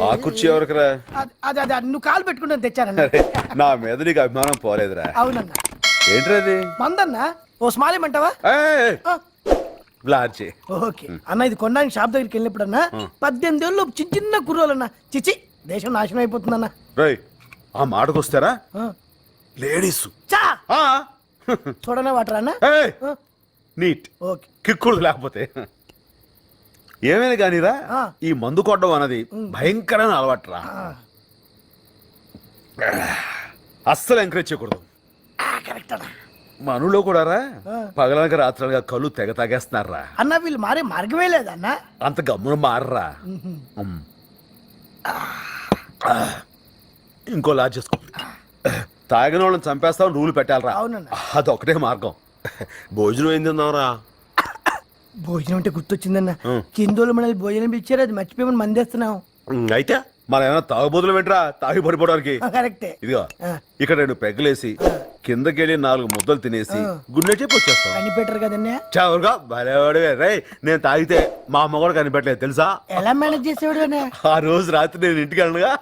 ఆ కుర్చీ ఎవరికిరా? అదే నువ్వు కాలు పెట్టుకుంటే తెచ్చానన్న. నా మీద నీకు అభిమానం పోలేదురా. అవునన్నా. ఏంట్రది? మందన్నా. ఓ స్మాలేమంటావా? బ్లార్చి. ఓకే అన్న, ఇది కొనడానికి షాప్ దగ్గరికి వెళ్ళినప్పుడన్నా 18 ఏళ్ళు చిన్న చిన్న కుర్రోలన్నా చిచి దేశం నాశనం అయిపోతుందన్నా. రై ఆ మాటకు వస్తారా లేడీస్ చా చూడనే వాటరా అన్న. నీట్ ఓకే కిక్కుడు లేకపోతే ఏమైనా కానీరా, ఈ మందు కొట్టడం అన్నది భయంకరమైన అలవాటురా. అస్సలు ఎంకరేజ్ చేయకూడదు. కరెక్ట్ అన్న. మనలో కూడా రా పగలనక రాత్రులుగా కళ్ళు తెగ తాగేస్తున్నారా అన్న. వీళ్ళు మారే మార్గమే లేదన్నా. అంత గమ్మున మారరా. ఇంకో లాజ్ చేసుకో. తాగిన వాళ్ళని చంపేస్తామని రూలు పెట్టాలరా. అదొకటే మార్గం. భోజనం ఏం తిన్నావురా? భోజనం అంటే గుర్తొచ్చిందన్న. కిందోళ్ళు మనల్ని భోజనం ఇచ్చారు, అది మర్చిపోయి మందేస్తున్నాం. అయితే మనం ఏమైనా తాగుబోతులు ఏంట్రా తాగి పడిపోవడానికి? కరెక్టే. ఇదిగో ఇక్కడ 2 పెగ్గలేసి కిందకెళ్ళి 4 ముద్దలు తినేసి గుండె చెప్పి వచ్చేస్తాం. కనిపెట్టరు కదన్నా. చావురుగా భలేవాడివే రే. నేను తాగితే మా అమ్మ కూడా కనిపెట్టలేదు తెలుసా? ఎలా మేనేజ్ చేసేవాడు? ఆ రోజు రాత్రి నేను ఇంటికి వెళ్ళనుగా